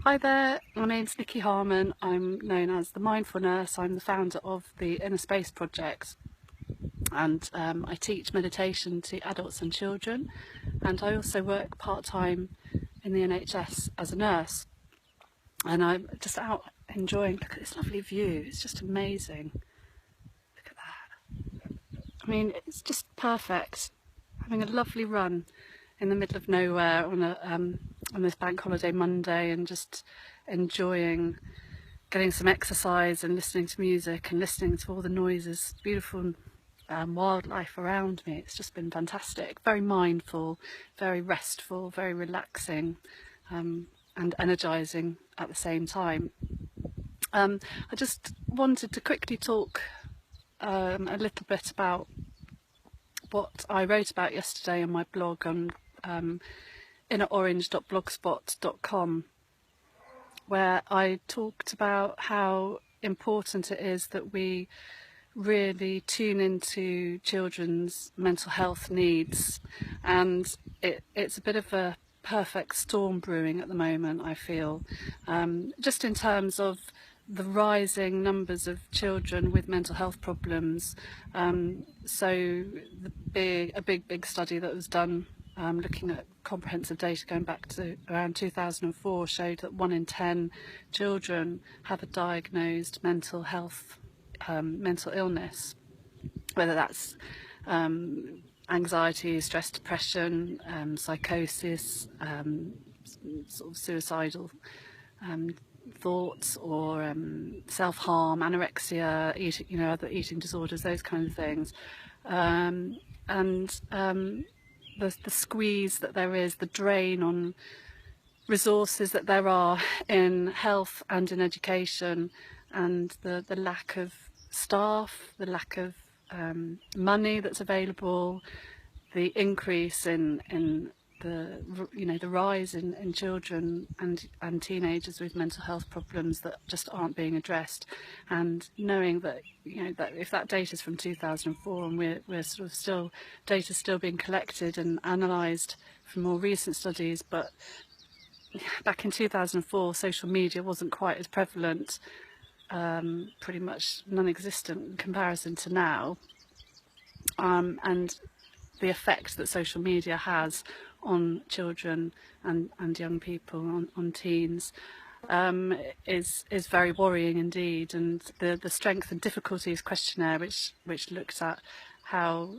Hi there, my name's Nikki Harman. I'm known as the Mindful Nurse. I'm the founder of the Inner Space Project, and I teach meditation to adults and children, and I also work part-time in the NHS as a nurse. And I'm just out enjoying, look at this lovely view, it's just amazing. Look at that. I mean, it's just perfect. Having a lovely run in the middle of nowhere on this bank holiday Monday, and just enjoying getting some exercise and listening to music and listening to all the noises, beautiful wildlife around me. It's just been fantastic. Very mindful, very restful, very relaxing, and energising at the same time. I just wanted to quickly talk a little bit about what I wrote about yesterday on my blog on innerorange.blogspot.com, where I talked about how important it is that we really tune into children's mental health needs, and it's a bit of a perfect storm brewing at the moment, I feel, just in terms of the rising numbers of children with mental health problems. So a big study that was done looking at comprehensive data going back to around 2004 showed that 1 in 10 children have a diagnosed mental illness, whether that's anxiety, stress, depression, psychosis, sort of suicidal thoughts, or self-harm, anorexia, other eating disorders, those kind of things. The squeeze that there is, the drain on resources that there are in health and in education, and the lack of staff, the lack of money that's available, the increase in the rise in children and teenagers with mental health problems that just aren't being addressed, and knowing that that if that data is from 2004 and we're sort of data's still being collected and analysed from more recent studies, but back in 2004 social media wasn't quite as prevalent, pretty much non-existent in comparison to now, and the effect that social media has on children and young people, on teens, is very worrying indeed. And the Strength and Difficulties questionnaire, which looks at how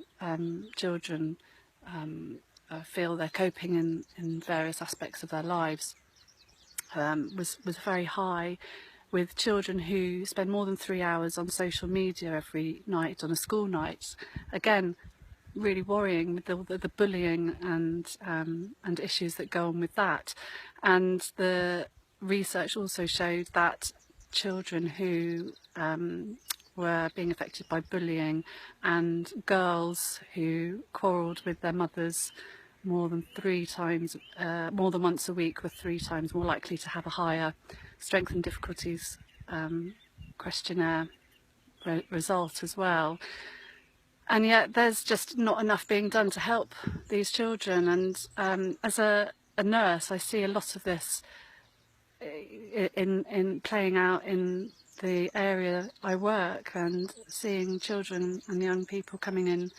children feel they're coping in various aspects of their lives, was very high, with children who spend more than 3 hours on social media every night on a school night. Again, really worrying with the bullying and issues that go on with that. And the research also showed that children who were being affected by bullying, and girls who quarrelled with their mothers more than once a week, were 3 times more likely to have a higher Strength and Difficulties questionnaire result as well. And yet there's just not enough being done to help these children. And as a nurse, I see a lot of this in playing out in the area I work, and seeing children and young people coming in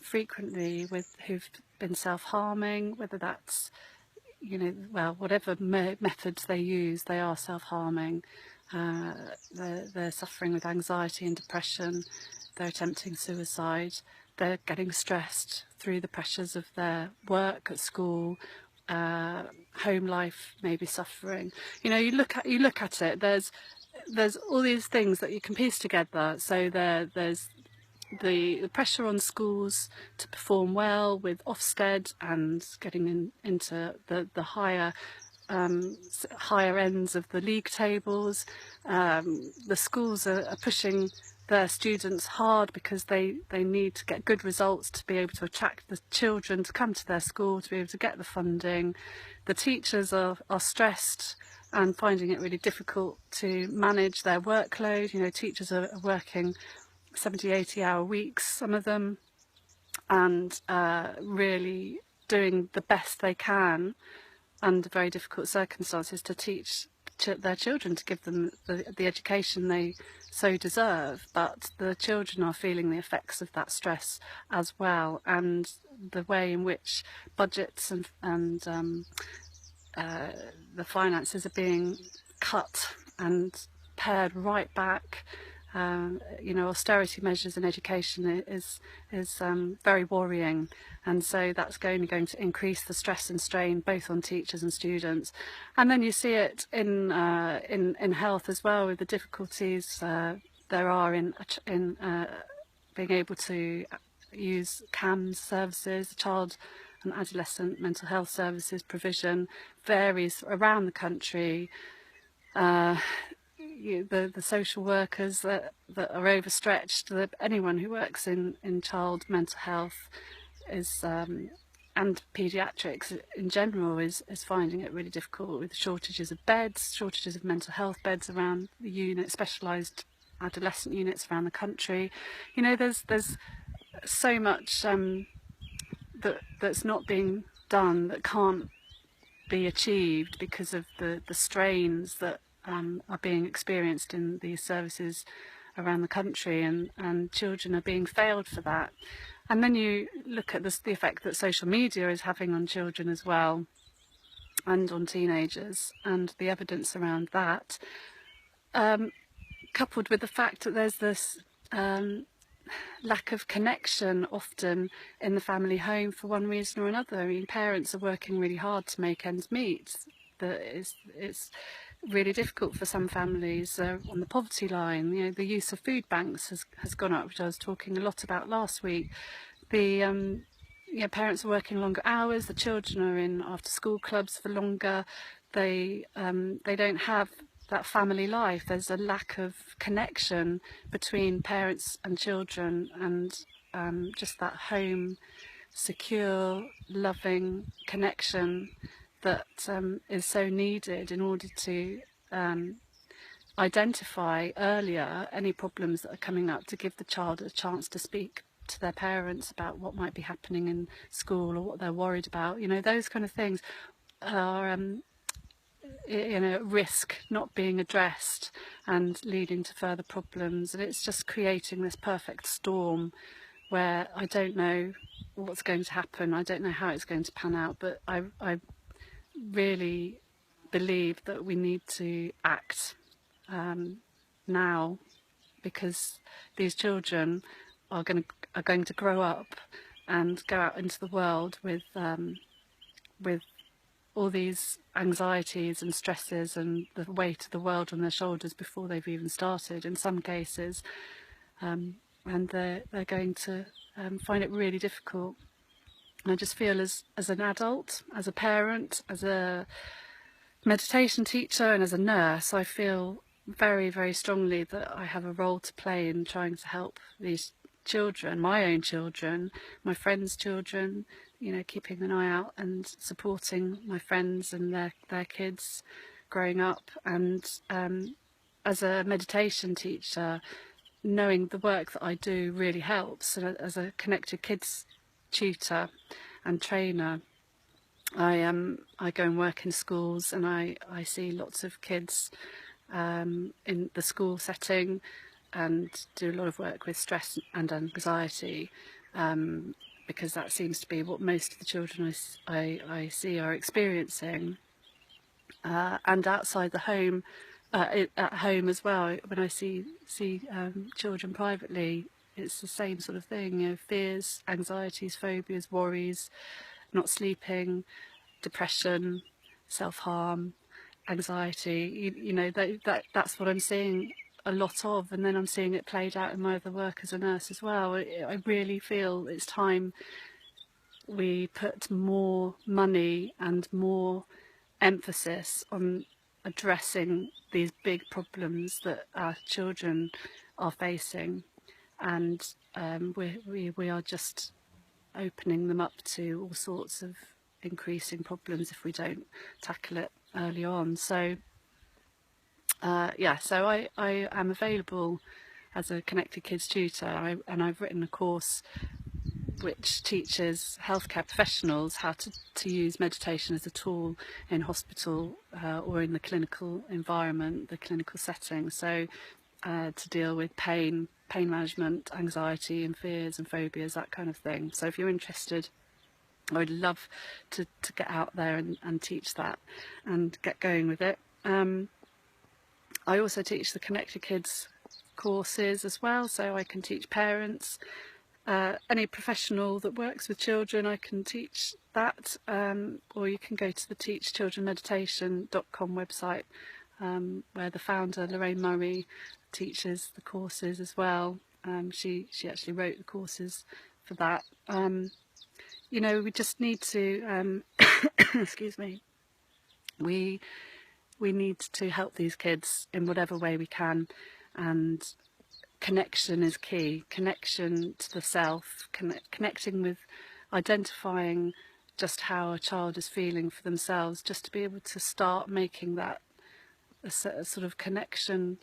frequently who've been self-harming, whether that's whatever methods they use, they are self-harming. They're suffering with anxiety and depression, they're attempting suicide, they're getting stressed through the pressures of their work at school, home life may be suffering. You look at it, there's all these things that you can piece together. So there's the pressure on schools to perform well with Ofsted and getting into the higher ends of the league tables. The schools are pushing their students hard because they need to get good results to be able to attract the children to come to their school, to be able to get the funding. The teachers are stressed and finding it really difficult to manage their workload. Teachers are working 70, 80-hour weeks, some of them, and really doing the best they can under very difficult circumstances to teach their children, to give them the education they so deserve, but the children are feeling the effects of that stress as well, and the way in which budgets and the finances are being cut and pared right back. You know, austerity measures in education is very worrying, and so that's going to increase the stress and strain both on teachers and students. And then you see it in health as well, with the difficulties there are in being able to use CAMS services, child and adolescent mental health services provision varies around the country. The social workers that are overstretched, anyone who works in child mental health is and paediatrics in general is finding it really difficult, with shortages of beds, shortages of mental health beds around the unit, specialised adolescent units around the country. You know, there's so much that's not being done, that can't be achieved because of the strains that are being experienced in these services around the country, and children are being failed for that. And then you look at the effect that social media is having on children as well, and on teenagers, and the evidence around that, coupled with the fact that there's this lack of connection often in the family home for one reason or another. I mean, parents are working really hard to make ends meet. It's really difficult for some families on the poverty line. You know, the use of food banks has gone up, which I was talking a lot about last week. The parents are working longer hours. The children are in after school clubs for longer. They don't have that family life. There's a lack of connection between parents and children, and just that home, secure, loving connection that is so needed in order to identify earlier any problems that are coming up, to give the child a chance to speak to their parents about what might be happening in school or what they're worried about. You know, those kind of things are risk not being addressed and leading to further problems. And it's just creating this perfect storm where I don't know what's going to happen. I don't know how it's going to pan out, but I really believe that we need to act now, because these children are going to grow up and go out into the world with all these anxieties and stresses and the weight of the world on their shoulders before they've even started in some cases, and they're going to find it really difficult. And I just feel as an adult, as a parent, as a meditation teacher and as a nurse, I feel very, very strongly that I have a role to play in trying to help these children, my own children, my friends' children, you know, keeping an eye out and supporting my friends and their kids growing up. And as a meditation teacher, knowing the work that I do really helps. And as a connected kids tutor and trainer, I go and work in schools, and I see lots of kids in the school setting, and do a lot of work with stress and anxiety, because that seems to be what most of the children I see are experiencing. And outside the home, at home as well, when I see children privately, it's the same sort of thing. You know, fears, anxieties, phobias, worries, not sleeping, depression, self-harm, anxiety. You know, that's what I'm seeing a lot of, and then I'm seeing it played out in my other work as a nurse as well. I really feel it's time we put more money and more emphasis on addressing these big problems that our children are facing, and we are just opening them up to all sorts of increasing problems if we don't tackle it early on. So so I am available as a Connected Kids tutor, and I've written a course which teaches healthcare professionals how to use meditation as a tool in hospital or in the clinical environment, the clinical setting. So to deal with pain management, anxiety and fears and phobias, that kind of thing. So if you're interested, I would love to get out there and teach that and get going with it. I also teach the Connected Kids courses as well, so I can teach parents. Any professional that works with children, I can teach that, or you can go to the teachchildrenmeditation.com website, where the founder, Lorraine Murray, teaches the courses as well. She actually wrote the courses for that. You know, we just need to, excuse me, we need to help these kids in whatever way we can, and connection is key. Connection to the self, connecting with, identifying just how a child is feeling for themselves, just to be able to start making that a sort of connection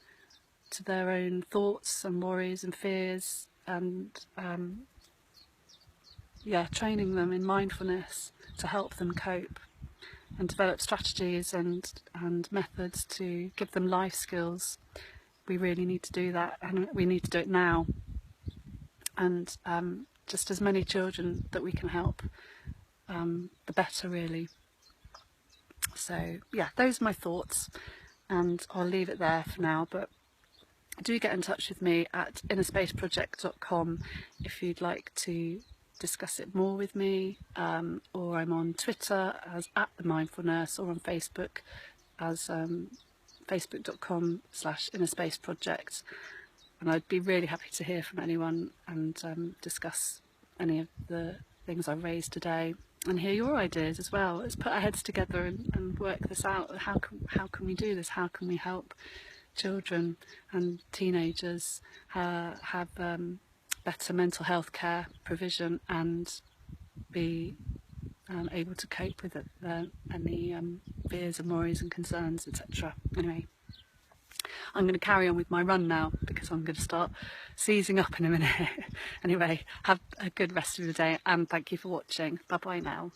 to their own thoughts and worries and fears, and yeah, training them in mindfulness to help them cope and develop strategies and methods to give them life skills. We really need to do that, and we need to do it now. And just as many children that we can help, the better, really. So yeah, those are my thoughts, and I'll leave it there for now. But do get in touch with me at innerspaceproject.com if you'd like to discuss it more with me, or I'm on Twitter as @themindfulnurse, or on Facebook as facebook.com/innerspaceproject, and I'd be really happy to hear from anyone and discuss any of the things I've raised today and hear your ideas as well. Let's put our heads together and work this out. How can we do this? How can we help children and teenagers have better mental health care provision and be able to cope with any fears and worries and concerns, etc. Anyway, I'm going to carry on with my run now because I'm going to start seizing up in a minute. Anyway, have a good rest of the day, and thank you for watching. Bye bye now.